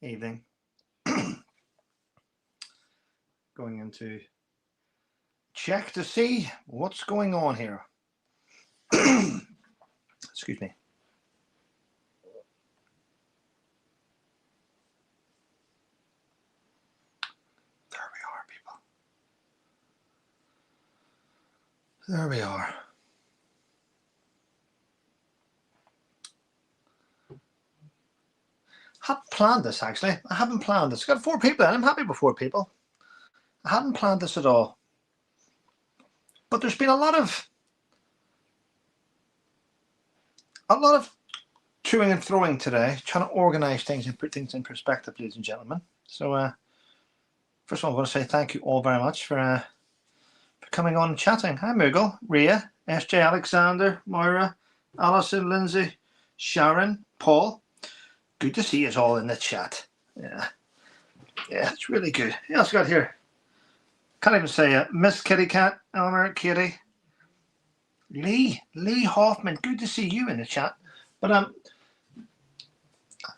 evening. Going into check to see what's going on here. Excuse me. There we are, people. There we are. Hadn't planned this, actually. I haven't planned this. Got 4 people and I'm happy with 4 people. I hadn't planned this at all. But there's been a lot of toing and throwing today, trying to organise things and put things in perspective, ladies and gentlemen. So, first of all, I want to say thank you all very much for coming on and chatting. Hi, Moogle, Ria, SJ, Alexander, Moira, Alison, Lindsay, Sharon, Paul. Good to see us all in the chat. Yeah, it's really good. Who else got here? Can't even say it. Miss Kitty Cat, Elmer, Katie, Lee Hoffman. Good to see you in the chat. But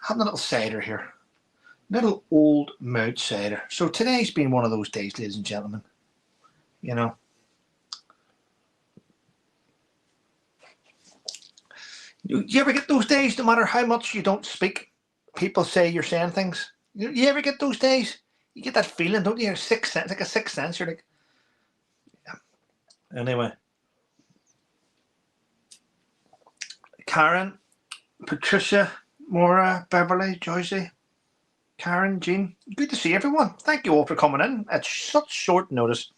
having a little cider here, little old mood cider. So today's been one of those days, ladies and gentlemen. You know, you ever get those days? No matter how much you don't speak, people say you're saying things. You ever get those days? You get that feeling, don't you? Sixth sense, like a sixth sense. You're like, yeah. Anyway, Karen, Patricia, Maura, Beverly, Joycey, Karen, Jean. Good to see everyone. Thank you all for coming in at such short notice.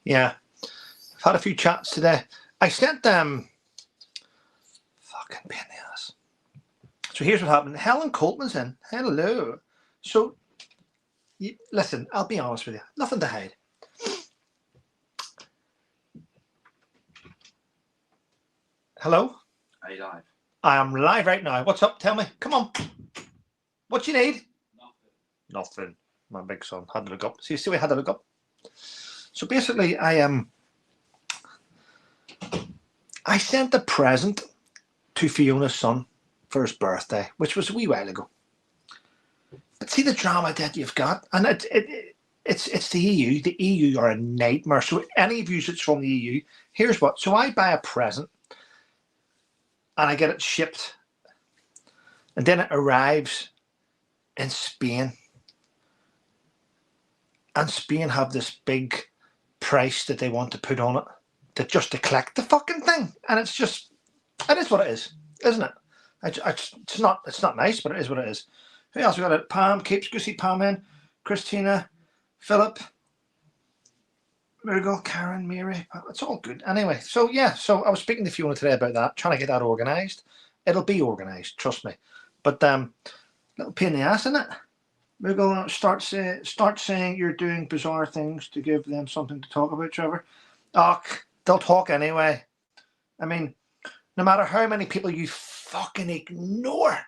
Yeah, I've had a few chats today. I sent them. Fucking pain in the ass. So here's what happened. Helen Coltman's in. Hello. So, listen, I'll be honest with you. Nothing to hide. Hello? Are you live? I am live right now. What's up? Tell me. Come on. What you need? Nothing. My big son had to look up. See, we had to look up. So basically, I sent a present to Fiona's son for his birthday, which was a wee while ago. But see the drama that you've got, and it's the EU. The EU are a nightmare. So any of you that's from the EU, here's what. So I buy a present, and I get it shipped, and then it arrives in Spain, and Spain have this big price that they want to put on it, just to collect the fucking thing, and it is what it is, isn't it? It's not nice, but it is what it is. Who else we got? It Pam, Capes, Goosey, Pam in, Christina, Philip, Muriel, Karen, Mary. It's all good. Anyway, so yeah, so I was speaking to Fiona today about that, trying to get that organised. It'll be organised, trust me. But little pain in the ass, isn't it? We're going to start saying you're doing bizarre things to give them something to talk about, Trevor. They'll talk anyway. I mean, no matter how many people you fucking ignore,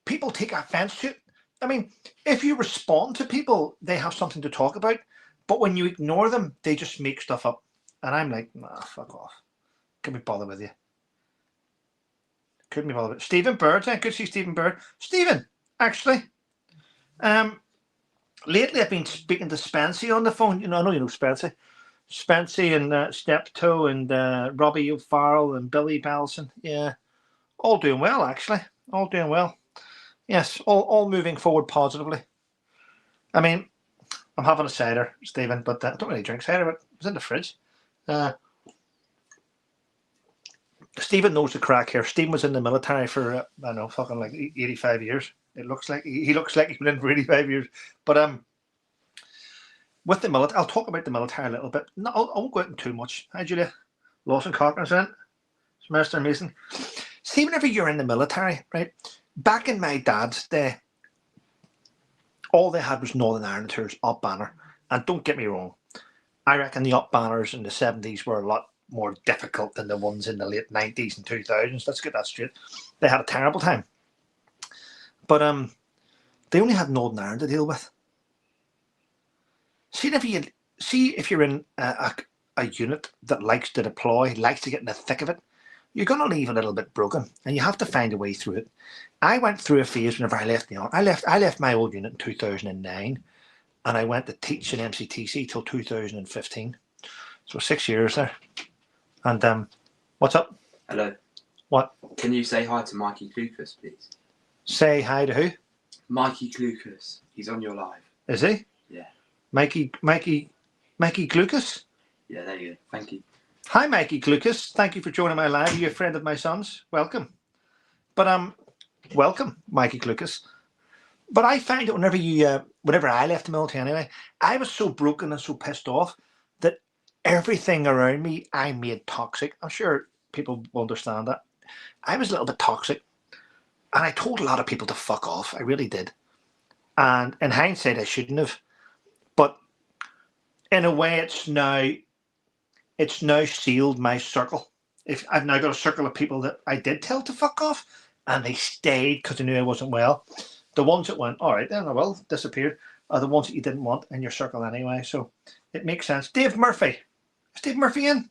people take offense to it. I mean, if you respond to people, they have something to talk about. But when you ignore them, they just make stuff up. And I'm like, nah, fuck off. Couldn't be bothered with you. Couldn't be bothered with Stephen Bird. I could see Stephen Bird. Stephen, actually, lately I've been speaking to Spency on the phone. You know, I know you know Spency. Spency and Steptoe and Robbie O'Farrell and Billy Belson. Yeah, all doing well, actually. All doing well. Yes, all moving forward positively. I mean, I'm having a cider, Stephen, but I don't really drink cider, but it's in the fridge. Stephen knows the crack here. Stephen was in the military for, I don't know, fucking like 85 years. It looks like he looks like he's been in for 85 years. But with the military, I'll talk about the military a little bit. No, I won't go into too much. Hi, Julia. Lawson Cochrane's in. Semester Mason. See, whenever you're in the military, right? Back in my dad's day, all they had was Northern Ireland tours, up banner. And don't get me wrong, I reckon the up banners in the 70s were a lot more difficult than the ones in the late 90s and 2000s. Let's get that straight. They had a terrible time. But they only had Northern Ireland to deal with. See if you're in a unit that likes to deploy, likes to get in the thick of it, you're going to leave a little bit broken, and you have to find a way through it. I went through a phase whenever I left the army. I left my old unit in 2009, and I went to teach in MCTC till 2015. So 6 years there. And what's up? Hello. What? Can you say hi to Mikey Clucas, please? Say hi to who? Mikey Clucas. He's on your live. Is he? Yeah. Mikey Glucas? Yeah, there you go. Thank you. Hi, Mikey Glucas. Thank you for joining my live. You're a friend of my son's. Welcome. But welcome, Mikey Glucas. But I find that whenever I left the military anyway, I was so broken and so pissed off that everything around me I made toxic. I'm sure people will understand that. I was a little bit toxic, and I told a lot of people to fuck off. I really did. And in hindsight, I shouldn't have. But in a way, it's now sealed my circle. If I've now got a circle of people that I did tell to fuck off, and they stayed because they knew I wasn't well. The ones that went, all right, then I will, disappeared, are the ones that you didn't want in your circle anyway. So it makes sense. Dave Murphy. Is Dave Murphy in?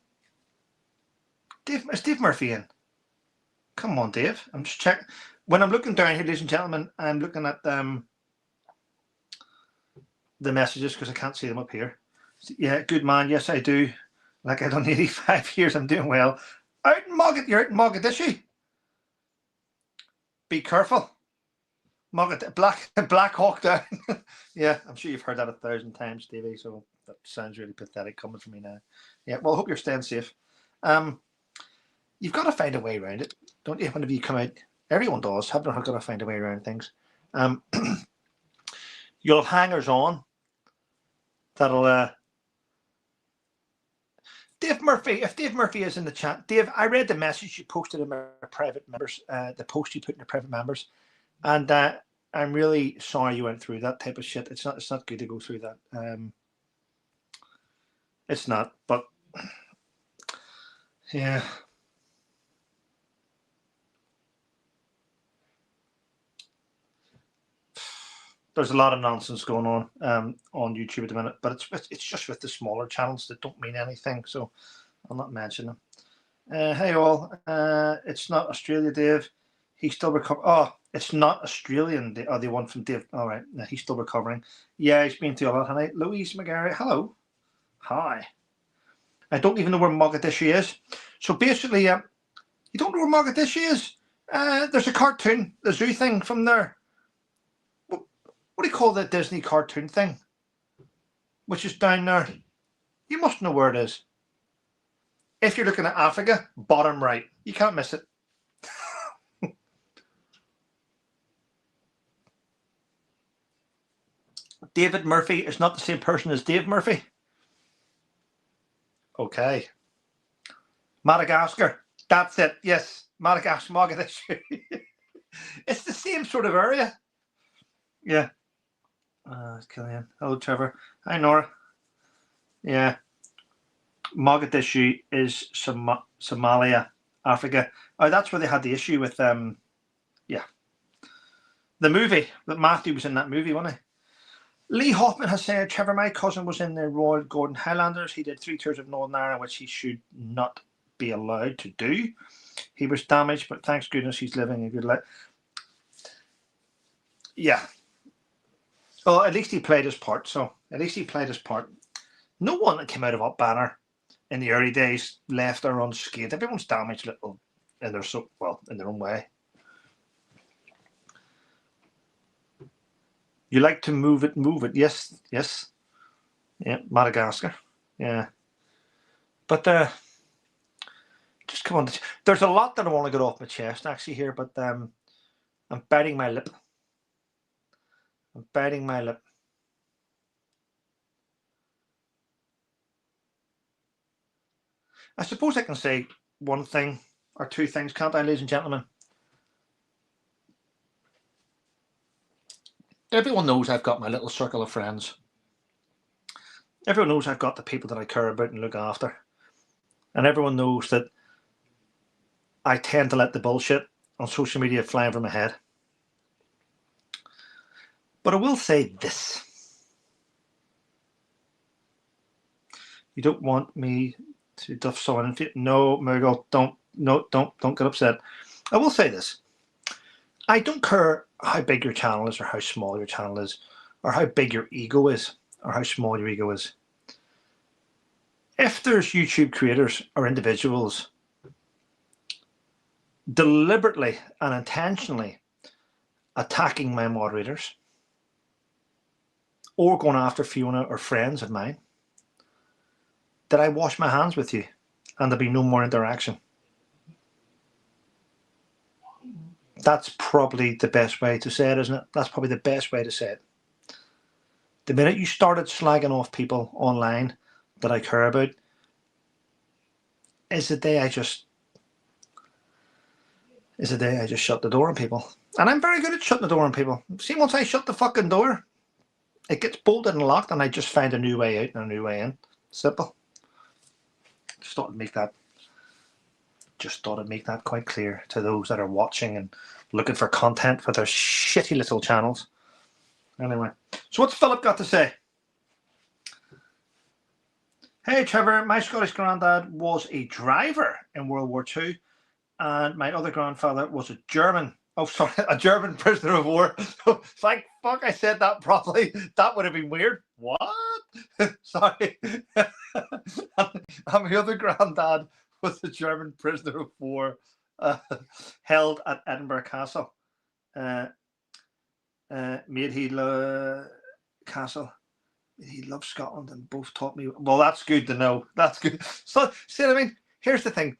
Is Dave Murphy in? Come on, Dave. I'm just checking. When I'm looking down here, ladies and gentlemen, I'm looking at the messages because I can't see them up here. Yeah, good man. Yes, I do. Like I done 85 years. I'm doing well. You're out in Mogadishu. Be careful. Black Hawk Down. Yeah, I'm sure you've heard that 1,000 times, Davey. So that sounds really pathetic coming from me now. Yeah, well, I hope you're staying safe. You've got to find a way around it, don't you? Whenever you come out, everyone does. Haven't got to find a way around things. You'll have hangers on. That'll. Dave Murphy, if Dave Murphy is in the chat, Dave, I read the message you posted in my private members, the post you put in your private members, and I'm really sorry you went through that type of shit. It's not good to go through that. It's not, but yeah. There's a lot of nonsense going on YouTube at the minute, but it's just with the smaller channels that don't mean anything, so I'll not mention them. Hey all, it's not Australia, Dave. He's still recovering. Oh, it's not Australian. The one from Dave. All right, no, he's still recovering. Yeah, he's been through a lot, honey. Louise McGarry, hello. Hi. I don't even know where Mogadishu is. So basically, you don't know where Mogadishu is? There's a cartoon, the zoo thing from there. What do you call that Disney cartoon thing? Which is down there. You must know where it is. If you're looking at Africa, bottom right. You can't miss it. David Murphy is not the same person as Dave Murphy. Okay. Madagascar. That's it. Yes. Madagascar, Mogadishu. It's the same sort of area. Yeah. Killian. Hello, Trevor. Hi, Nora. Yeah. Mogadishu is Somalia, Africa. Oh, that's where they had the issue with yeah. The movie that Matthew was in, that movie, wasn't he? Lee Hoffman has said, Trevor, my cousin was in the Royal Gordon Highlanders. He did 3 tours of Northern Ireland, which he should not be allowed to do. He was damaged, but thanks goodness he's living a good life. Yeah. Well, at least he played his part. So at least he played his part. No one that came out of Up Banner in the early days left or unscathed. Everyone's damaged a little in their own way. You like to move it. Yes. Yeah, Madagascar. Yeah. But just come on. There's a lot that I want to get off my chest actually here, but I'm biting my lip. I suppose I can say one thing or two things, can't I, ladies and gentlemen? Everyone knows I've got my little circle of friends. Everyone knows I've got the people that I care about and look after. And everyone knows that I tend to let the bullshit on social media fly over my head. But I will say this. You don't want me to duff someone in. No, Murgle, don't. no, don't get upset. I will say this. I don't care how big your channel is or how small your channel is or how big your ego is or how small your ego is. If there's YouTube creators or individuals deliberately and intentionally attacking my moderators or going after Fiona or friends of mine, that I wash my hands with you and there'll be no more interaction. That's probably the best way to say it, isn't it? That's probably the best way to say it. The minute you started slagging off people online that I care about is the day I just shut the door on people. And I'm very good at shutting the door on people. See, once I shut the fucking door, it gets bolted and locked and I just find a new way out and a new way in. Simple. Just thought I'd make that quite clear to those that are watching and looking for content for their shitty little channels. Anyway, so what's Philip got to say? Hey Trevor, my Scottish granddad was a driver in World War II and my other grandfather was a German prisoner of war. Thank fuck I said that properly. That would have been weird. What? Sorry. And my other granddad was a German prisoner of war held at Edinburgh Castle. Castle. He loved Scotland and both taught me. Well, that's good to know. That's good. So, see what I mean? Here's the thing.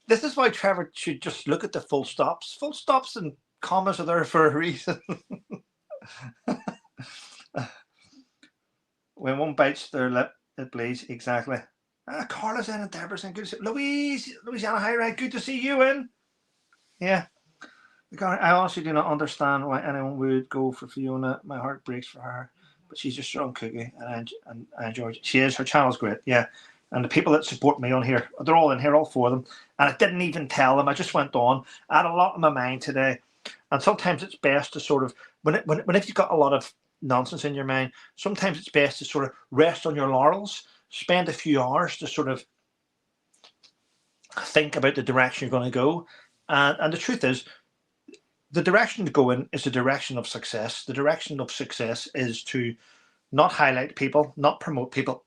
This is why Trevor should just look at the full stops. Full stops and commas are there for a reason. When one bites their lip, it bleeds. Exactly. Carla's in and Deborah's in. Good to see Louisiana High Ride. Good to see you in. Yeah. I honestly do not understand why anyone would go for Fiona. My heart breaks for her, but she's a strong cookie, and I enjoy it. She is. Her channel's great. Yeah. And the people that support me on here, they're all in here, all four of them. And I didn't even tell them. I just went on. I had a lot on my mind today. And sometimes it's best to sort of, if you've got a lot of nonsense in your mind, sometimes it's best to sort of rest on your laurels, spend a few hours to sort of think about the direction you're going to go. And the truth is, the direction to go in is the direction of success. The direction of success is to not highlight people, not promote people,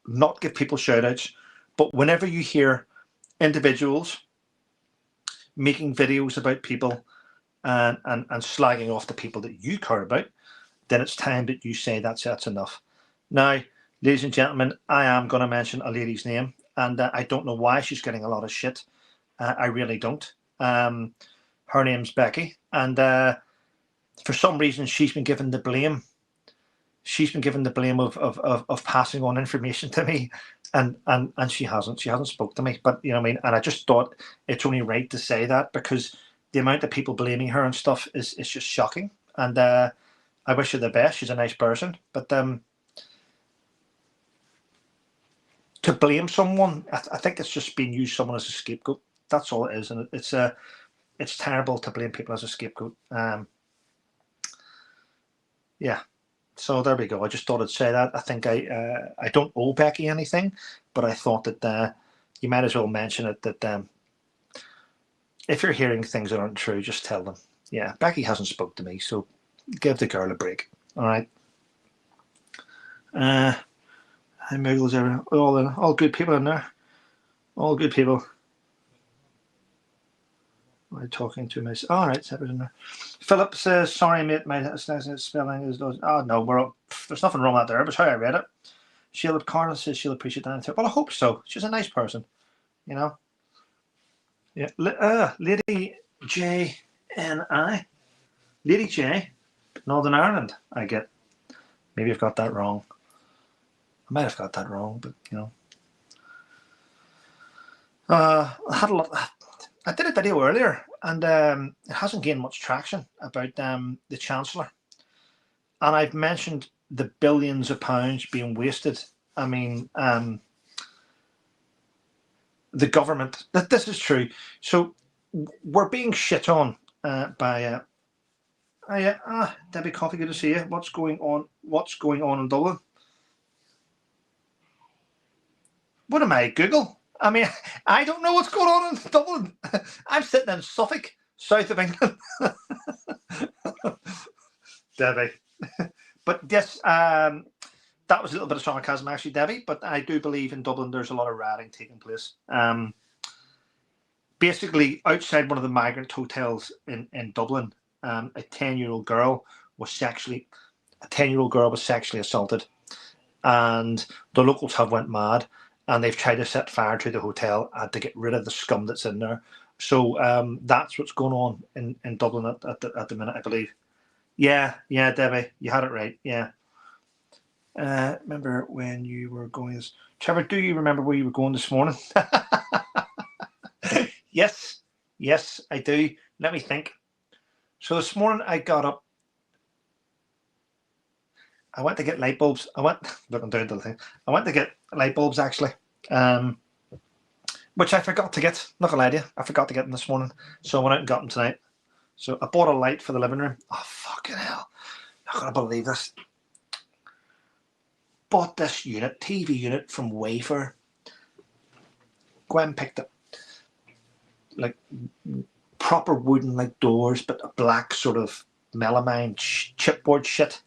not give people shout outs. But whenever you hear individuals making videos about people and slagging off the people that you care about, then it's time that you say that's enough. Now, ladies and gentlemen, I am going to mention a lady's name, and I don't know why she's getting a lot of shit. I really don't. Her name's Becky, and for some reason she's been given the blame. She's been given the blame of passing on information to me, and she hasn't. She hasn't spoke to me, but you know what I mean. And I just thought it's only right to say that because the amount of people blaming her and stuff is just shocking. And I wish her the best. She's a nice person, but to blame someone, I think it's just being used someone as a scapegoat. That's all it is, and it's terrible to blame people as a scapegoat. Yeah. So there we go. I just thought I'd say that. I think I don't owe Becky anything, but I thought that you might as well mention it, that if you're hearing things that aren't true, just tell them. Yeah, Becky hasn't spoke to me, so give the girl a break. All right. Hi, Muggles, everyone. All good people in there. All good people. I'm talking to myself. All right, separate in there. Philip says, "Sorry, mate, my spelling is." Oh no, there's nothing wrong with that there. But how I read it. Sheila Carla says she'll appreciate that. Well, I hope so. She's a nice person, you know. Yeah, Lady J N I, Lady J, Northern Ireland. I get. Maybe I've got that wrong. I might have got that wrong, but you know. I had a lot. I did a video earlier, and it hasn't gained much traction about the Chancellor. And I've mentioned the billions of pounds being wasted. I mean, the government. This is true. So we're being shit on by. Debbie Coffee, good to see you. What's going on? What's going on in Dublin? What am I? Google? I mean, I don't know what's going on in Dublin. I'm sitting in Suffolk, south of England. Debbie. But yes, that was a little bit of sarcasm, actually, Debbie. But I do believe in Dublin there's a lot of rioting taking place. Basically, outside one of the migrant hotels in Dublin, a 10-year-old girl was sexually assaulted, and the locals have went mad, and they've tried to set fire to the hotel and to get rid of the scum that's in there. So that's what's going on in Dublin at the minute, I believe. Yeah, Debbie, you had it right. Yeah. Remember when you were going? Trevor, do you remember where you were going this morning? Yes, I do. Let me think. So this morning I got up. I went to get light bulbs. Looking down to the thing. I went to get light bulbs actually, which I forgot to get. Not gonna lie to you, I forgot to get them this morning. So I went out and got them tonight. So I bought a light for the living room. Oh fucking hell! Not gonna believe this. Bought this TV unit from Wayfair. Gwen picked it. Like proper wooden like doors, but a black sort of melamine chipboard shit.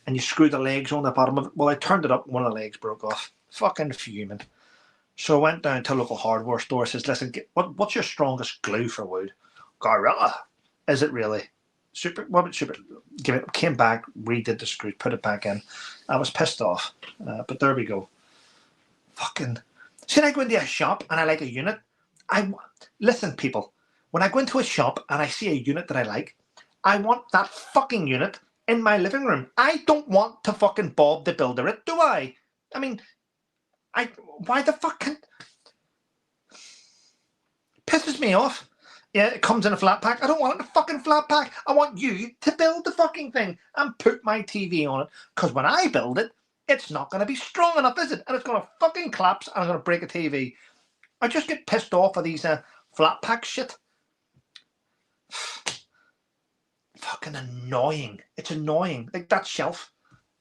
And you screw the legs on the bottom of it. Well, I turned it up and one of the legs broke off. Fucking fuming. So I went down to a local hardware store. Says, listen, what's your strongest glue for wood? Gorilla. Is it really? Super. What about super? Give it. Came back, redid the screws, put it back in. I was pissed off. But there we go. Fucking. See, I go into a shop and I like a unit. Listen, people. When I go into a shop and I see a unit that I like, I want that fucking unit in my living room. I don't want to fucking Bob the Builder it, do I? I mean, why the fuck can... Pisses me off. Yeah, it comes in a flat pack. I don't want it in a fucking flat pack. I want you to build the fucking thing and put my TV on it. Because when I build it, it's not going to be strong enough, is it? And it's going to fucking collapse and I'm going to break a TV. I just get pissed off of these flat pack shit. Fucking annoying. It's annoying. Like that shelf.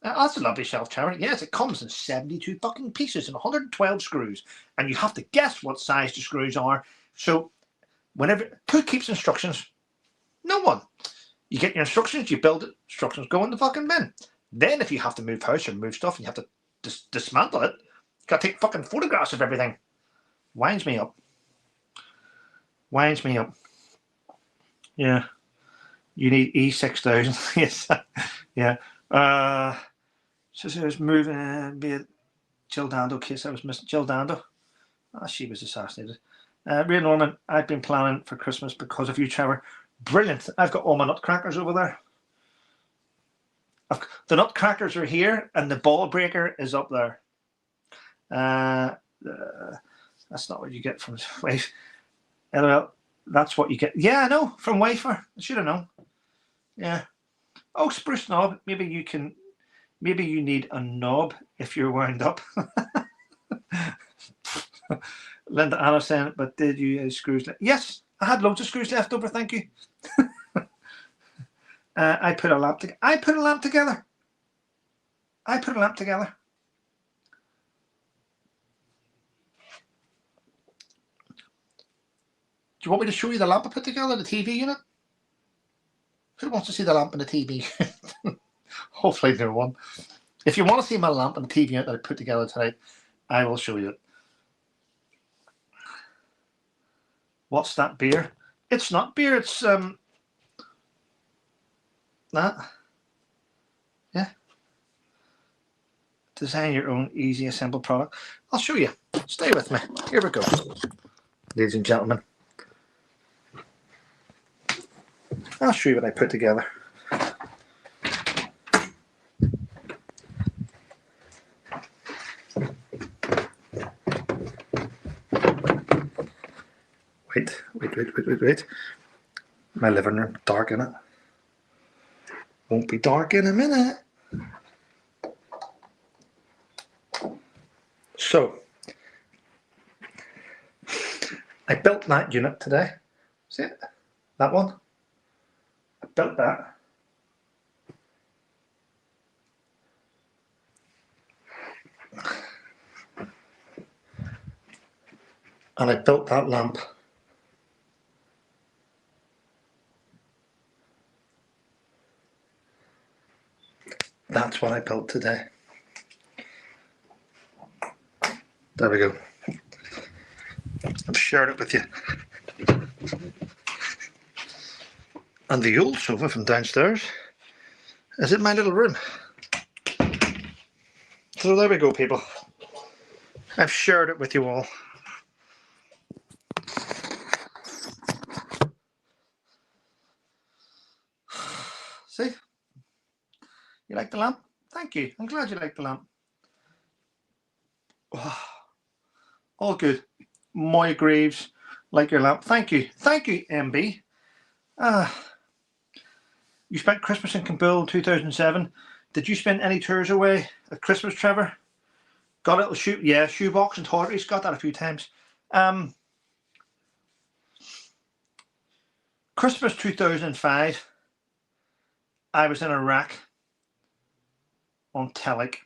That's a lovely shelf, Trevor. Yes, it comes in 72 fucking pieces and 112 screws. And you have to guess what size the screws are. So whenever... Who keeps instructions? No one. You get your instructions, you build it, instructions go in the fucking bin. Then if you have to move house or move stuff and you have to dismantle it, you got to take fucking photographs of everything. Winds me up. Yeah. You need E6000. Yes. Yeah. So it was moving, be it Jill Dando case. I was missing Jill Dando. She was assassinated. Ray Norman, I've been planning for Christmas because of you, Trevor. Brilliant. I've got all my nutcrackers over there. The nutcrackers are here and the ball breaker is up there. That's not what you get from Wayfair. Well, that's what you get. Yeah, I know, from Wayfair. I should have known. Yeah. Oh, spruce knob. Maybe you need a knob if you're wound up. Linda Anna saying, but did you have screws left? Yes, I had loads of screws left over, thank you. I put a lamp together. I put a lamp together. Do you want me to show you the lamp I put together, the TV unit? Who wants to see the lamp and the TV? Hopefully no one. If you want to see my lamp and the TV unit that I put together tonight, I will show you it. What's that beer? It's not beer, it's that. Yeah. Design your own easy assemble product. I'll show you. Stay with me. Here we go. Ladies and gentlemen. I'll show you what I put together. Wait. My living room, dark in it. Won't be dark in a minute. So, I built that unit today. See it? That one? I built that. And I built that lamp. That's what I built today. There we go. I've shared it with you. And the old sofa from downstairs is in my little room. So there we go, people. I've shared it with you all. See? You like the lamp? Thank you. I'm glad you like the lamp. Oh, all good. Moya Graves, like your lamp. Thank you. Thank you, MB. You spent Christmas in Kabul 2007. Did you spend any tours away at Christmas, Trevor? Got a little shoebox and toiletries. Got that a few times. Christmas 2005. I was in Iraq on Telic.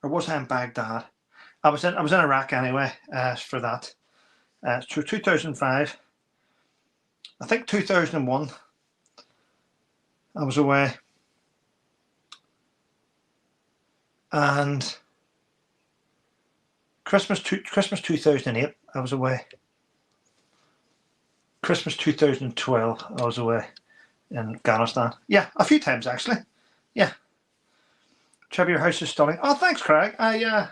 Or was I in Baghdad? I was in Iraq anyway for that. So 2005. I think 2001. I was away. And Christmas 2008, I was away. Christmas 2012, I was away in Afghanistan. Yeah, a few times actually. Yeah. Trevor, your house is stunning. Oh, thanks, Craig. I'd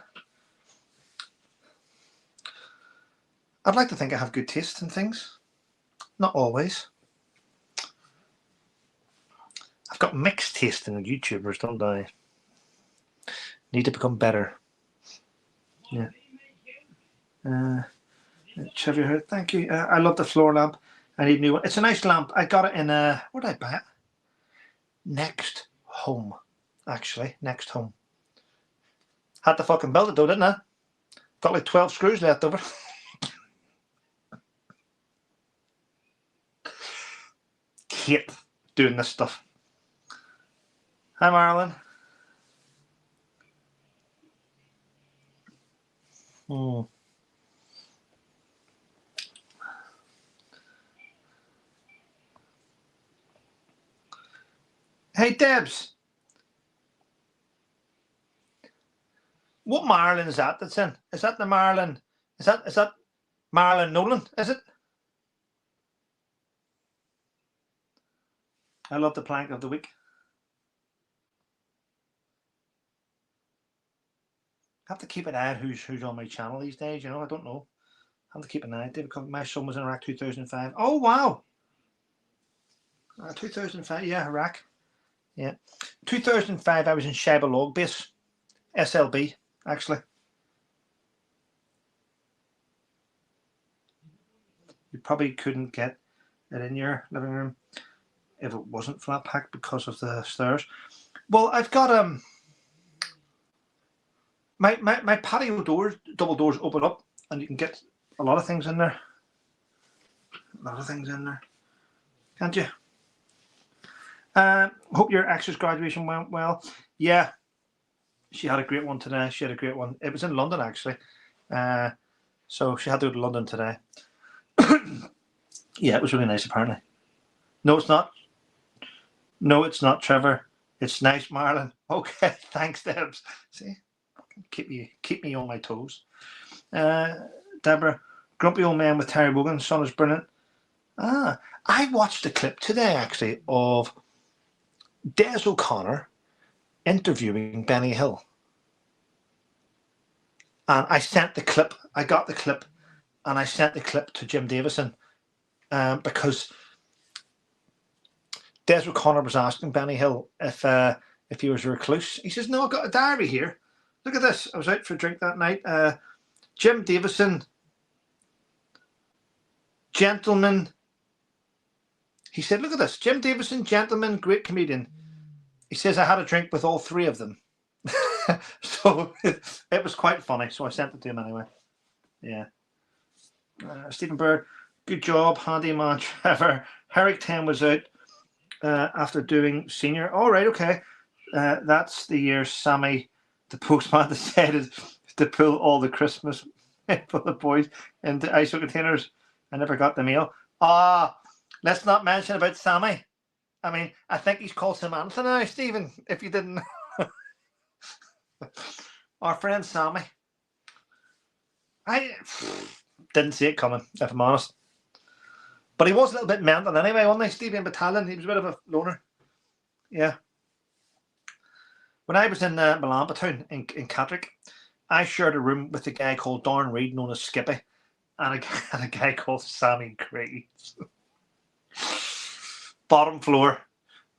like to think I have good taste in things. Not always. I've got mixed taste in YouTubers, don't I? Need to become better. Yeah. Trevor, thank you. I love the floor lamp. I need a new one. It's a nice lamp. I got it in where did I buy it? Next Home. Actually, Next Home. Had to fucking build it though, didn't I? Got like 12 screws left over. Hate doing this stuff. Hi, Marilyn. Hey, Debs. What Marilyn is that that's in? Is that the Marilyn? Is that Marilyn Nolan? Is it? I love the plank of the week. I have to keep an eye on who's on my channel these days. You know, I don't know. I have to keep an eye. David, my son was in Iraq 2005. Oh wow. 2005, yeah, Iraq. Yeah, 2005. I was in Shaiba Log Base, SLB, actually. You probably couldn't get it in your living room if it wasn't flat packed because of the stairs. Well, I've got my patio doors, double doors, open up, and you can get a lot of things in there. A lot of things in there, can't you? Hope your ex's graduation went well. Yeah, she had a great one today. She had a great one. It was in London actually, so she had to go to London today. Yeah, it was really nice. Apparently, no, it's not. No, it's not, Trevor. It's nice, Marlon. Okay, thanks, Debs. See, keep me on my toes. Deborah, grumpy old man with Terry Wogan. Son is brilliant. I watched a clip today actually of Des O'Connor interviewing Benny Hill, and I sent the clip. I got the clip, and I sent the clip to Jim Davison because Des O'Connor was asking Benny Hill if he was a recluse. He says, "No, I've got a diary here. Look at this. I was out for a drink that night. Jim Davison, gentleman." He said, "Look at this. Jim Davison, gentleman, great comedian." He says, "I had a drink with all three of them." So it was quite funny. So I sent it to him anyway. Yeah. Stephen Bird, good job, handyman Trevor. Herrick 10 was out after doing senior. All right, okay. That's the year Sammy, the postman, decided to pull all the Christmas for the boys into ISO containers. I never got the mail. Let's not mention about Sammy. I mean, I think he's called Samantha now, Stephen, if you didn't. Our friend Sammy. I didn't see it coming, if I'm honest. But he was a little bit mental anyway, wasn't he, Stephen Battalion? He was a bit of a loner. Yeah. When I was in Milan Platoon in Catterick, I shared a room with a guy called Darren Reid, known as Skippy, and a guy called Sammy Cree. Bottom floor,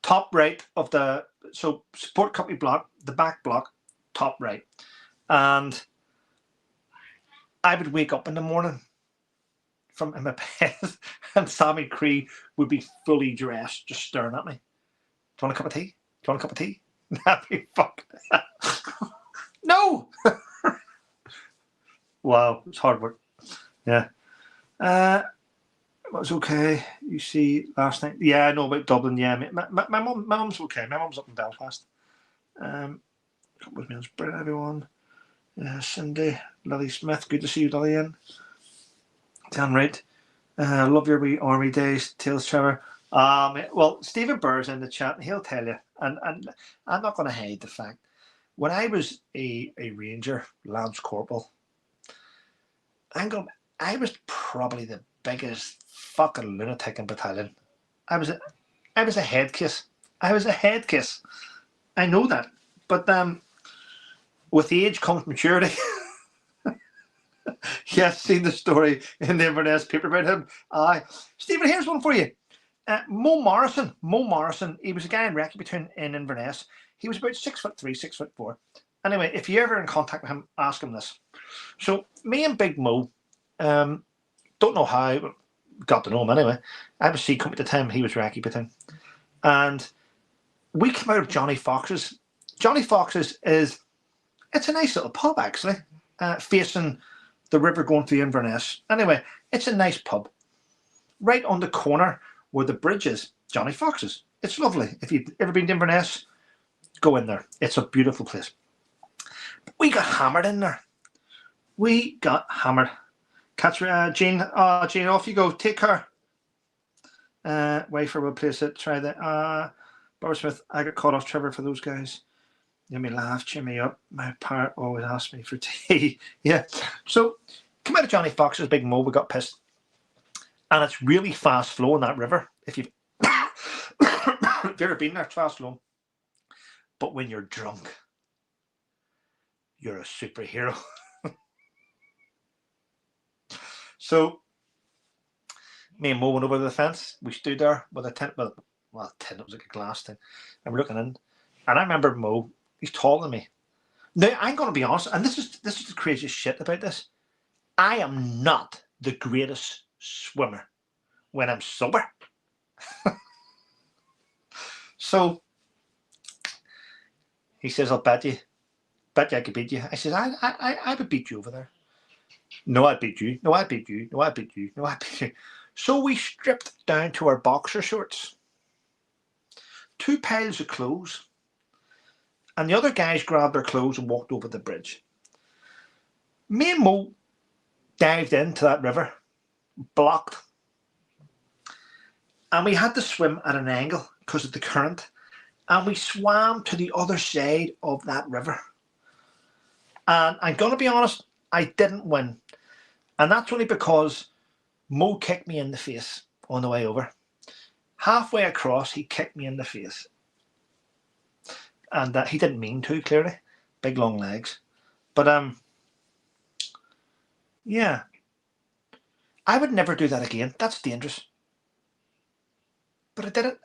top right of the support company block, the back block, top right. And I would wake up in the morning from in my bed, and Sammy Cree would be fully dressed, just staring at me. Do you want a cup of tea? Do you want a cup of tea? Happy fuck. No. Wow, it's hard work. Yeah. It was okay. You see, last night. Yeah, I know about Dublin. Yeah, my mum's okay. My mum's up in Belfast. Couple of meals, brilliant, everyone. Cindy, Lily Smith, good to see you, Lillian. Dan Reid, love your wee army days. Tales, Trevor. Well, Stephen Burr's in the chat, and he'll tell you. And I'm not going to hide the fact. When I was a Ranger, Lance Corporal, I was probably the biggest fucking lunatic in battalion. I was a head case. I was a head case. I know that, but with age comes maturity. Yes, seen the story in the Inverness paper about him. Stephen, here's one for you. Mo Morrison. He was a guy in Recce Platoon in Inverness. He was about 6'3", 6'4". Anyway, if you're ever in contact with him, ask him this. So me and Big Mo, don't know how, got to know him anyway. I was C company at the time. He was Recce Platoon, and we came out of Johnny Fox's. Johnny Fox's it's a nice little pub actually, facing the river going through Inverness. Anyway, it's a nice pub. Right on the corner where the bridge is, Johnny Fox's. It's lovely. If you've ever been to Inverness, go in there. It's a beautiful place. We got hammered in there. We got hammered. Catch Jean. Jean, off you go. Take her. Wait for a place it. Try that. Barbara Smith, I got caught off Trevor for those guys. You made me laugh, cheer me up. My parrot always asks me for tea. Yeah. So, come out of Johnny Fox's, Big Mo, we got pissed. And it's really fast flowing, that river. If you've ever been there, it's fast flowing. But when you're drunk, you're a superhero. So, me and Mo went over the fence. We stood there with a tent. Well, a tent, it was like a glass thing. And we're looking in. And I remember Mo, he's taller than me. Now, I'm going to be honest, and this is the craziest shit about this. I am not the greatest swimmer when I'm sober. So, he says, I'll bet you I could beat you. I said, I would beat you over there. No, I'd beat you. No, I'd beat you. No, I'd beat you. No, I'd beat you. So we stripped down to our boxer shorts. 2 piles of clothes. And the other guys grabbed their clothes and walked over the bridge. Me and Mo dived into that river, blocked. And we had to swim at an angle because of the current. And we swam to the other side of that river. And I'm going to be honest, I didn't win. And that's only because Mo kicked me in the face on the way over. Halfway across, he kicked me in the face. And he didn't mean to, clearly. Big, long legs. But, yeah. I would never do that again. That's dangerous. But I did it.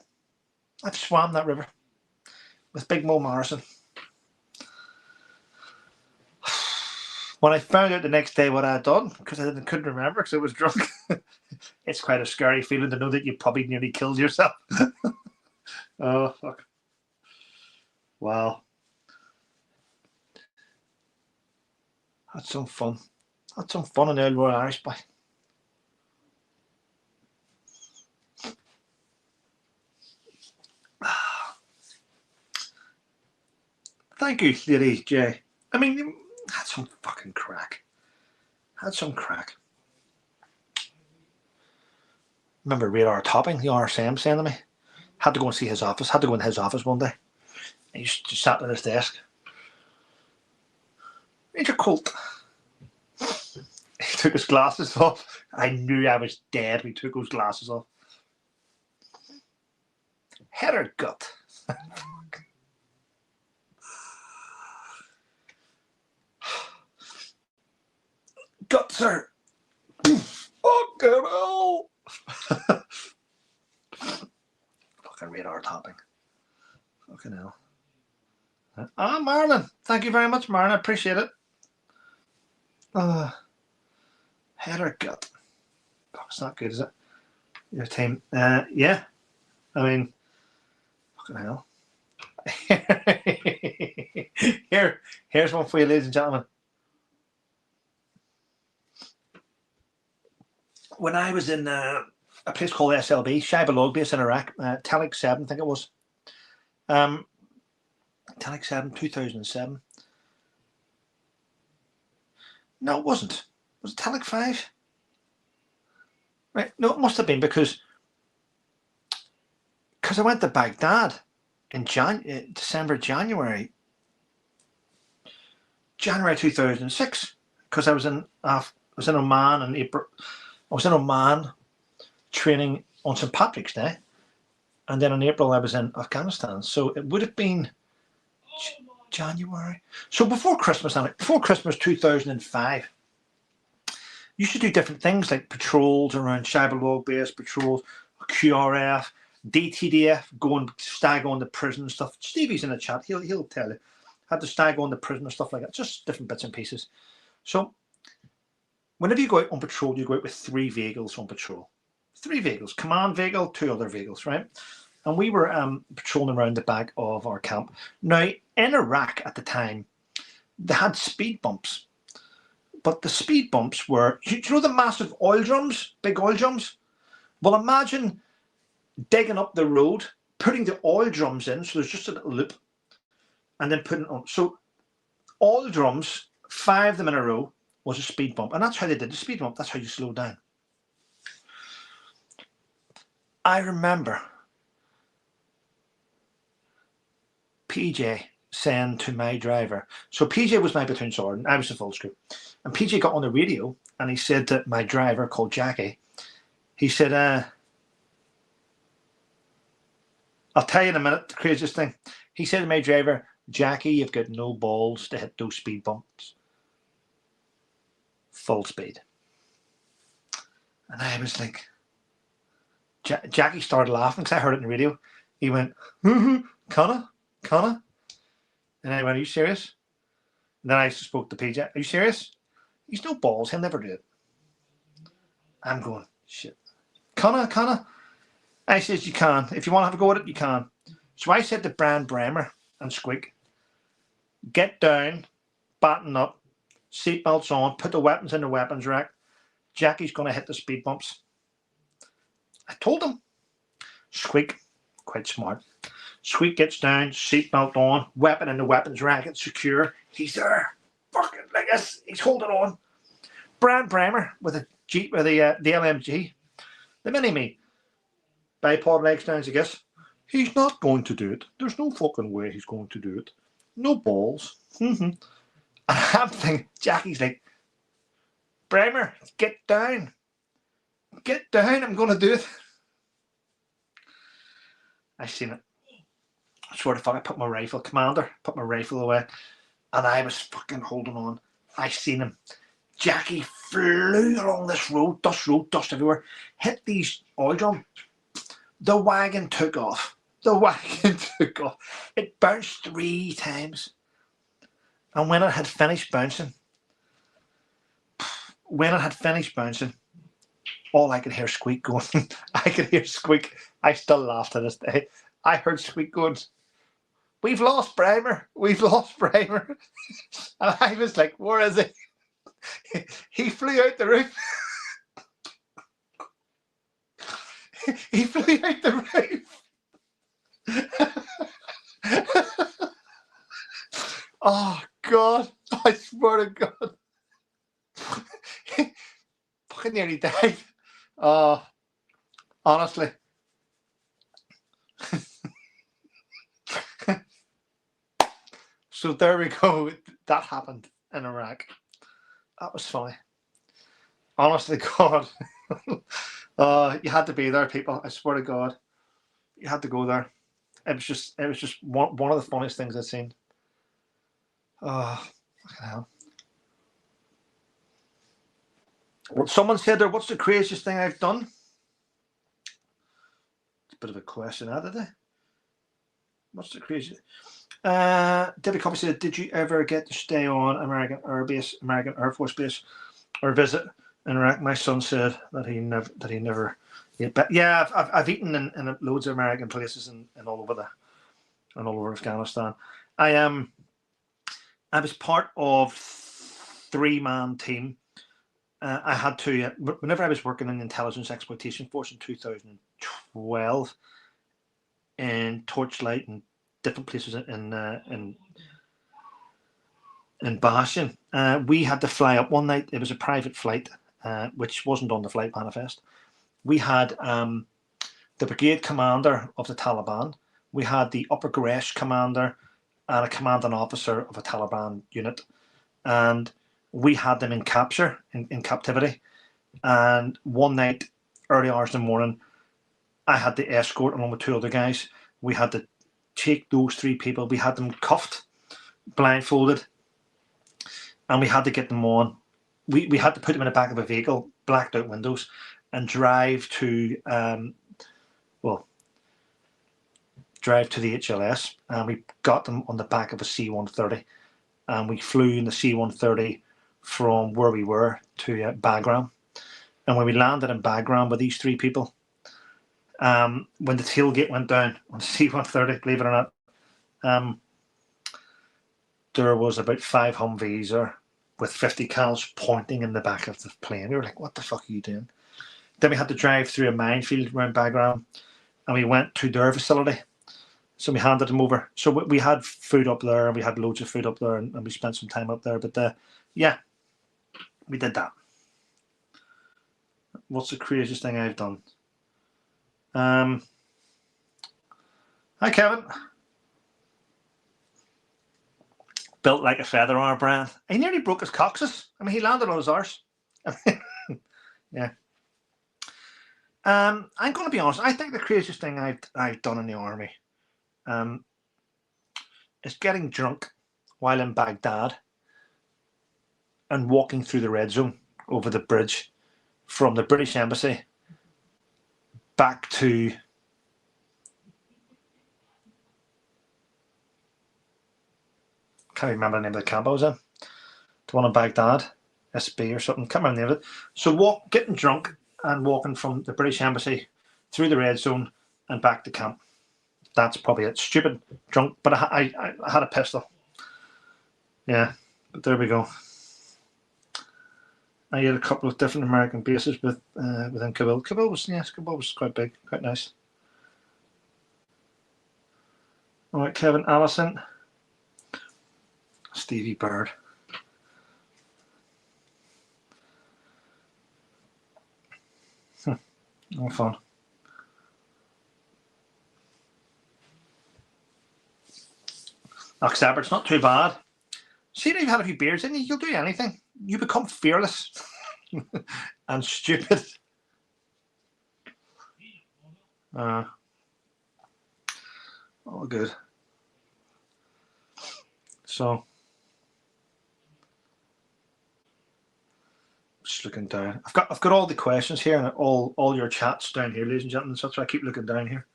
I've swam that river with Big Mo Morrison. When I found out the next day what I had done, because I couldn't remember because I was drunk, it's quite a scary feeling to know that you probably nearly killed yourself. Oh, fuck. Wow. That's some fun. That's some fun in the old Royal Irish, boy. Thank you, Lady J. I mean, that's some fucking crack. Had some crack. Remember Radar Topping, the RSM, saying to me, had to go and see his office, had to go into his office one day. He just sat at his desk. Major Colt. He took his glasses off. I knew I was dead when he took those glasses off. Head or gut? Gut, sir. Fucking hell. Fucking Radar Topping. Fucking hell. Marlon. Thank you very much, Marlon. I appreciate it. Head or gut? Oh, it's not good, is it? Your team. Yeah. I mean, fucking hell. Here's one for you, ladies and gentlemen. When I was in a place called SLB, Shaiba Log Base in Iraq, Talik 7, I think it was. Talik 7, 2007. No, it wasn't. Was it Talik 5? Right. No, it must have been because I went to Baghdad in January 2006, because I was in Oman in April. I was in Oman training on St. Patrick's Day, and then in April I was in Afghanistan. So it would have been January. So before Christmas 2005, you should do different things like patrols around Shaiba Log Base, patrols, QRF, DTDF, going stag on the prison and stuff. Stevie's in the chat. He'll tell you. Had to stag on the prison and stuff like that. Just different bits and pieces. So whenever you go out on patrol, you go out with 3 vehicles on patrol. 3 vehicles. Command vehicle, 2 other vehicles, right? And we were patrolling around the back of our camp. Now, in Iraq at the time, they had speed bumps. But the speed bumps were, do you know the massive oil drums? Big oil drums? Well, imagine digging up the road, putting the oil drums in, so there's just a little loop, and then putting it on. So oil drums, 5 of them in a row, was a speed bump. And that's how they did the speed bump. That's how you slow down. I remember PJ saying to my driver, so PJ was my platoon sergeant, I was the full scoop, and PJ got on the radio and he said to my driver, called Jackie, he said, I'll tell you in a minute the craziest thing. He said to my driver, Jackie, you've got no balls to hit those speed bumps. Full speed. And I was like, Jackie started laughing because I heard it in the radio. He went, Connor? And I went, are you serious? And then I spoke to PJ, are you serious? He's no balls, he'll never do it. I'm going, shit. Connor? I says, you can. If you want to have a go at it, you can. So I said to Brian Bremer and Squeak, get down, batten up, seatbelts on, put the weapons in the weapons rack. Jackie's going to hit the speed bumps. I told him. Squeak, quite smart. Squeak gets down, seatbelt on, weapon in the weapons rack, it's secure. He's there, fucking like this. He's holding on. Brian Bremer with a Jeep, with the LMG, the mini-me. Bipod legs down, I guess. He's not going to do it. There's no fucking way he's going to do it. No balls. And I'm thinking, Jackie's like, Bremer, get down. Get down, I'm going to do it. I seen it. I swear to fuck, I put my rifle, Commander, put my rifle away, and I was fucking holding on. I seen him. Jackie flew along this road, dust everywhere, hit these oil drums. The wagon took off. It bounced 3 times. And when it had finished bouncing, all I could hear Squeak going. I could hear Squeak. I still laugh to this day. I heard Squeak going, we've lost Bremer. And I was like, where is he? He flew out the roof. He flew out the roof. Oh, God. I swear to God. fucking nearly died. Honestly. So there we go. That happened in Iraq. That was funny. Honestly, God. You had to be there, people. I swear to God. You had to go there. It was just one of the funniest things I've seen. Oh, fucking hell. Well, someone said there, what's the craziest thing I've done? It's a bit of a question, did they? What's the craziest? David Copy said, did you ever get to stay on American Air Force Base, or visit in Iraq? My son said that he never. Yeah, I've eaten in loads of American places and all over Afghanistan. I was part of 3-man team. I had to, whenever I was working in the Intelligence Exploitation Force in 2012, in Torchlight and different places in Bastion, we had to fly up one night. It was a private flight, which wasn't on the flight manifest. We had the brigade commander of the Taliban. We had the Upper Ghoresh commander and a commanding officer of a Taliban unit, and we had them in capture, in captivity. And one night, early hours in the morning, I had to escort along with 2 other guys. We had to take those 3 people. We had them cuffed, blindfolded, and we had to get them on. We had to put them in the back of a vehicle, blacked out windows, and drive to the HLS. And we got them on the back of a C-130, and we flew in the C-130 from where we were to Bagram. And when we landed in Bagram with these 3 people, when the tailgate went down on the C-130, believe it or not, there was about 5 Humvees there with 50 cals pointing in the back of the plane. We were like, what the fuck are you doing? Then we had to drive through a minefield around Bagram, and we went to their facility. So we handed them over. So we had food up there, and we had loads of food up there, and we spent some time up there. But yeah, we did that. What's the craziest thing I've done? Hi, Kevin. Built like a feather on a brand. He nearly broke his coccyx. I mean, he landed on his arse. Yeah. I'm going to be honest. I think the craziest thing I've done in the army is getting drunk while in Baghdad and walking through the red zone over the bridge from the British Embassy back to can't remember the name of the camp I was in. The one in Baghdad, SB or something. Can't remember the name of it. So getting drunk and walking from the British Embassy through the red zone and back to camp. That's probably it. Stupid, drunk, but I had a pistol. Yeah, but there we go. I had a couple of different American bases within Kabul. Kabul was quite big, quite nice. All right, Kevin Allison, Stevie Bird. All fun. Except it's not too bad. See, now you've had a few beers in you, you'll do anything. You become fearless and stupid. All good. So, just looking down. I've got all the questions here and all your chats down here, ladies and gentlemen. So that's why I keep looking down here.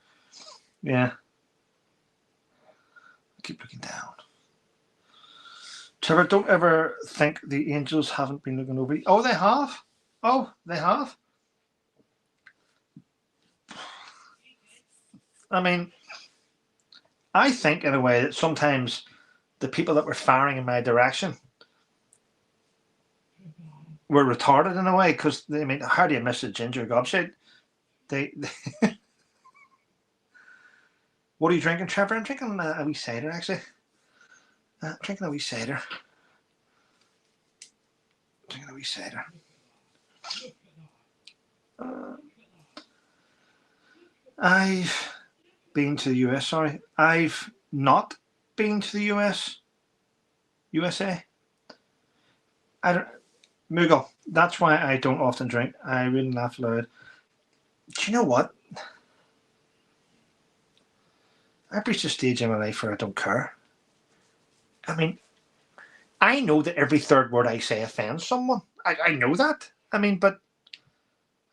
Yeah. I keep looking down. Trevor, don't ever think the Angels haven't been looking over you. Oh, they have? Oh, they have? I mean, I think in a way that sometimes the people that were firing in my direction were retarded in a way, because, I mean, how do you miss a ginger gobshite? They What are you drinking, Trevor? I'm drinking a wee cider, actually. I'm drinking a wee cider. I've been to the US. Sorry, I've not been to the USA. I don't. Moogle. That's why I don't often drink. I really laugh loud. Do you know what? I've reached a stage in my life where I don't care. I mean, I know that every third word I say offends someone. I know that. I mean, but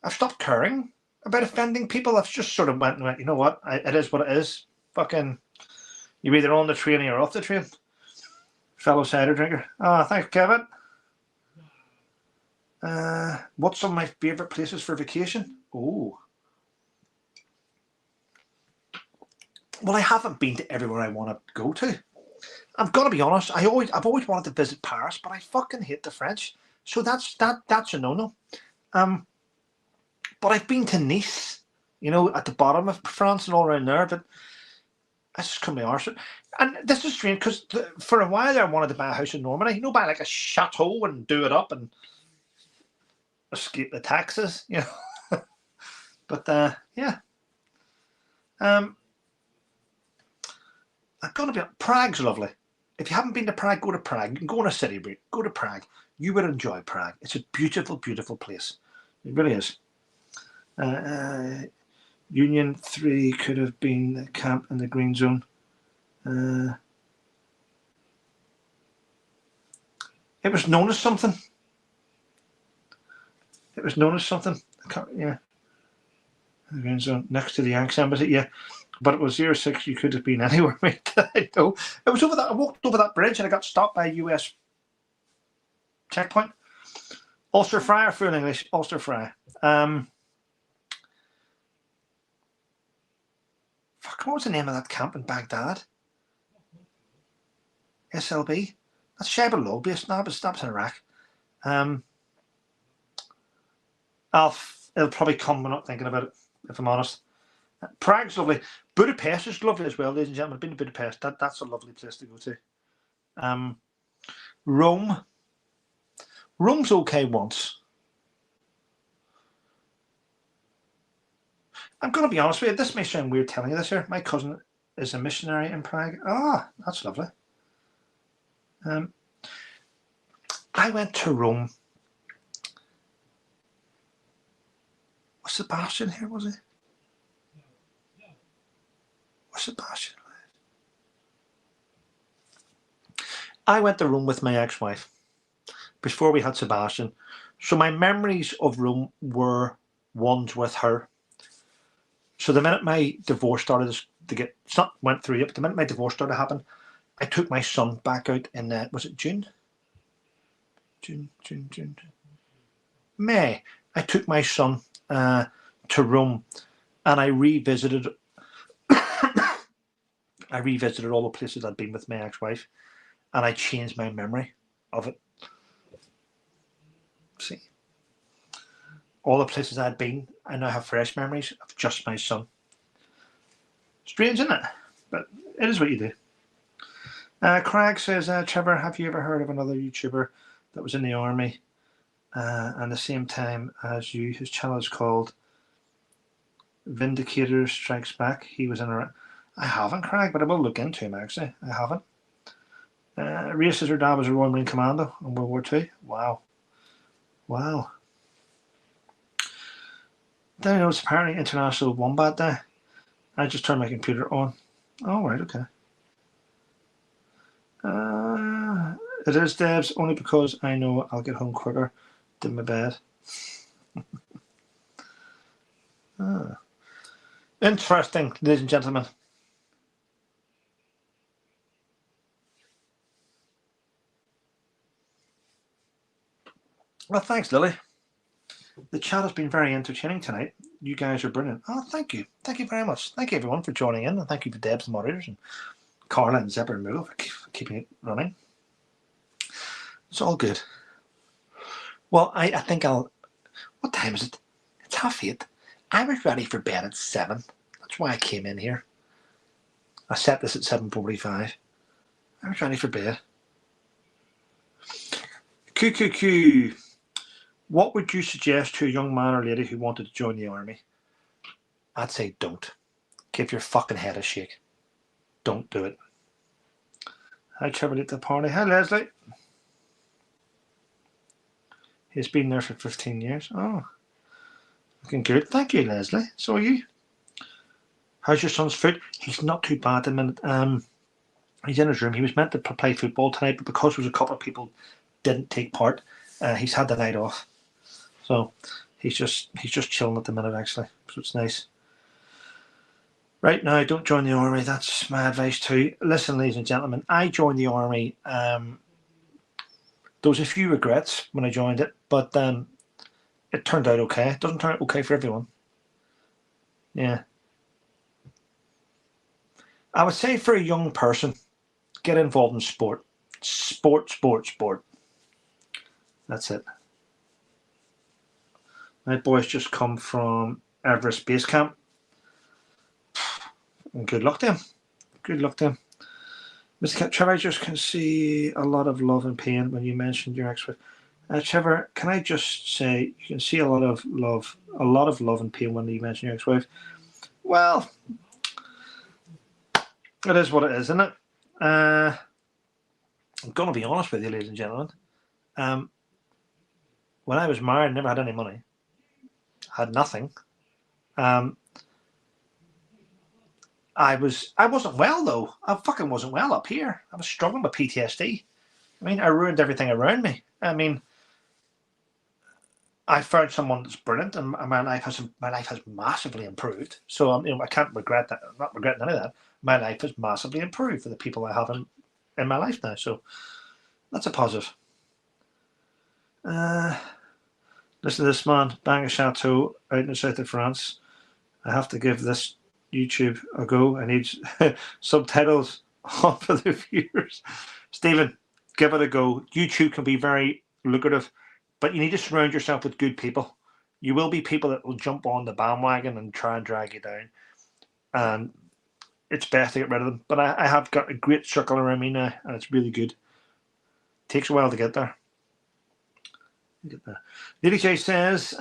I've stopped caring about offending people. I've just sort of went, you know what? It is what it is. Fucking, you're either on the train or you're off the train. Fellow cider drinker. Ah, thanks, Kevin. What's some of my favourite places for vacation? Oh. Well, I haven't been to everywhere I want to go to. I've got to be honest. I've always wanted to visit Paris, but I fucking hate the French. So that's a no-no. But I've been to Nice, you know, at the bottom of France and all around there. But I just couldn't be arsed. And this is strange because for a while there, I wanted to buy a house in Normandy. You know, buy like a chateau and do it up and escape the taxes. You know. But yeah. I'm gonna be. Prague's lovely. If you haven't been to Prague, go to Prague. You can go on a city break. Go to Prague. You would enjoy Prague. It's a beautiful, beautiful place. It really is. Union 3 could have been the camp in the green zone. It was known as something. It was known as something. Yeah. The green zone next to the Yanks embassy. Yeah. But it was 06. You could have been anywhere, mate. I know. It was over that. I walked over that bridge and I got stopped by a US checkpoint. Ulster Fry or full English? Ulster Fry. Fuck, what was the name of that camp in Baghdad? SLB. That's Sheba Low based now, but stops in Iraq. It'll probably come. I'm not thinking about it, if I'm honest. Prague's lovely. Budapest is lovely as well, ladies and gentlemen. I've been to Budapest. That's a lovely place to go to. Rome. Rome's okay once. I'm going to be honest with you. This may sound weird telling you this here. My cousin is a missionary in Prague. Ah, that's lovely. I went to Rome. Was Sebastian here, was he? Was Sebastian? I went to Rome with my ex-wife before we had Sebastian. So my memories of Rome were ones with her. So the minute my divorce started to get, it's not went through yet, but the minute my divorce started to happen, I took my son back out in, was it June? June. May. I took my son to Rome and I revisited all the places I'd been with my ex-wife and I changed my memory of it. See? All the places I'd been, I now have fresh memories of just my son. Strange, isn't it? But it is what you do. Craig says, Trevor, have you ever heard of another YouTuber that was in the army and the same time as you? His channel is called Vindicator Strikes Back. He was in a... I haven't, Craig, but I will look into him, actually. I haven't. Ria says her dad was a Royal Marine Commando in World War II. Wow. Wow. Then I know it's apparently International Wombat Day. I just turned my computer on. Oh, right, okay. It is Debs, only because I know I'll get home quicker than my bed. Interesting, ladies and gentlemen. Well, thanks, Lily. The chat has been very entertaining tonight. You guys are brilliant. Oh, thank you. Thank you very much. Thank you, everyone, for joining in. And thank you to Debs, the moderators, and Carla and Zephyr and Moogle for keeping it running. It's all good. Well, I think I'll... What time is it? It's 8:30. I was ready for bed at 7. That's why I came in here. I set this at 7:45. I was ready for bed. QQQ. What would you suggest to a young man or lady who wanted to join the army? I'd say don't. Give your fucking head a shake. Don't do it. Hi, Trevor at the party. Hi, Leslie. He's been there for 15 years. Oh, looking good. Thank you, Leslie. So are you. How's your son's foot? He's not too bad at the minute. He's in his room. He was meant to play football tonight, but because there was a couple of people didn't take part, he's had the night off. So he's just chilling at the minute, actually. So it's nice. Right now, don't join the army. That's my advice too. Listen, ladies and gentlemen, I joined the army. There was a few regrets when I joined it, but it turned out okay. It doesn't turn out okay for everyone. Yeah. I would say for a young person, get involved in sport. Sport. That's it. My boys just come from Everest Base Camp. And good luck to him. Good luck to him. Mr. Trevor, I just can see a lot of love and pain when you mentioned your ex-wife. Trevor, can I just say you can see a lot of love and pain when you mention your ex-wife? Well, it is what it is, isn't it? I'm going to be honest with you, ladies and gentlemen. When I was married, I never had any money. I had nothing. I wasn't well, though. I fucking wasn't well up here. I was struggling with PTSD. I mean, I ruined everything around me. I mean, I found someone that's brilliant, and my life has massively improved. So I can't regret that. I'm not regretting any of that. My life has massively improved for the people I have in my life now. So that's a positive. Listen to this man, bang a chateau out in the south of France. I have to give this YouTube a go. I need subtitles on for the viewers. Stephen, give it a go. YouTube can be very lucrative, but you need to surround yourself with good people. You will be people that will jump on the bandwagon and try and drag you down. And it's best to get rid of them. But I have got a great circle around me now, and it's really good. Takes a while to get there. Lily J says,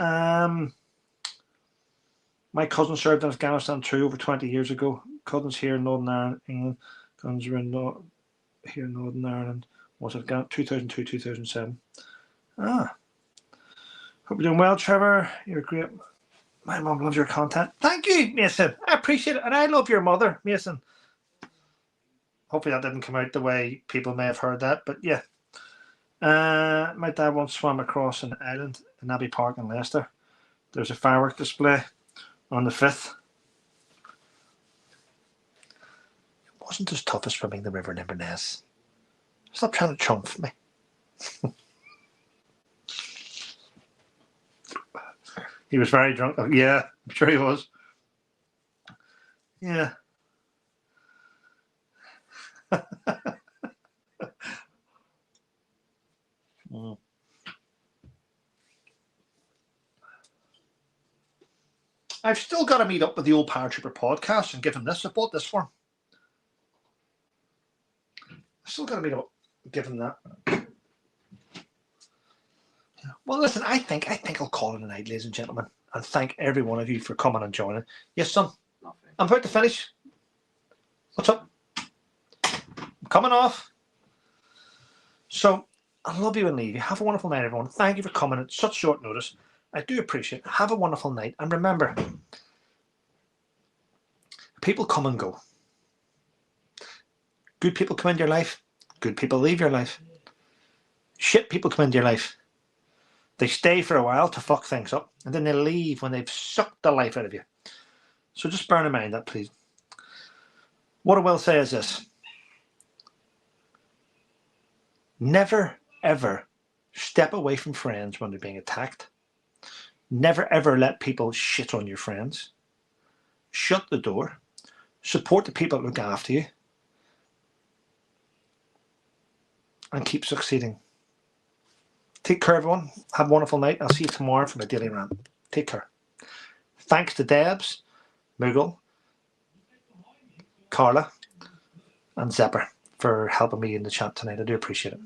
my cousin served in Afghanistan too over 20 years ago. Cousins here in Northern Ireland, England. Cousins were here in Northern Ireland. Was it 2002, 2007? Hope you're doing well, Trevor. You're great. My mum loves your content. Thank you, Mason. I appreciate it. And I love your mother, Mason. Hopefully that didn't come out the way people may have heard that. But yeah. My dad once swam across an island in Abbey Park in Leicester. There's a firework display on the 5th. It wasn't as tough as swimming the River Inverness. Stop trying to chump me. He was very drunk. Oh, yeah, I'm sure he was. Yeah. I've still got to meet up with the old Paratrooper podcast and give him this. I bought this for him. I've still got to meet up, give him that. Well, listen, I think I'll call it a night, ladies and gentlemen, and thank every one of you for coming and joining. Yes, son? Nothing. I'm about to finish. What's up? I'm coming off. So, I love you and leave you. Have a wonderful night, everyone. Thank you for coming at such short notice. I do appreciate it. Have a wonderful night. And remember, people come and go. Good people come into your life. Good people leave your life. Shit people come into your life. They stay for a while to fuck things up, and then they leave when they've sucked the life out of you. So just bear in mind that, please. What I will say is this. Never, ever step away from friends when they're being attacked. Never, ever let people shit on your friends. Shut the door. Support the people that look after you. And keep succeeding. Take care, everyone. Have a wonderful night. I'll see you tomorrow for my daily rant. Take care. Thanks to Debs, Mughal, Carla, and Zepper for helping me in the chat tonight. I do appreciate it.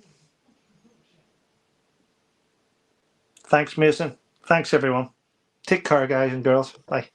Thanks, Mason. Thanks, everyone. Take care, guys and girls. Bye.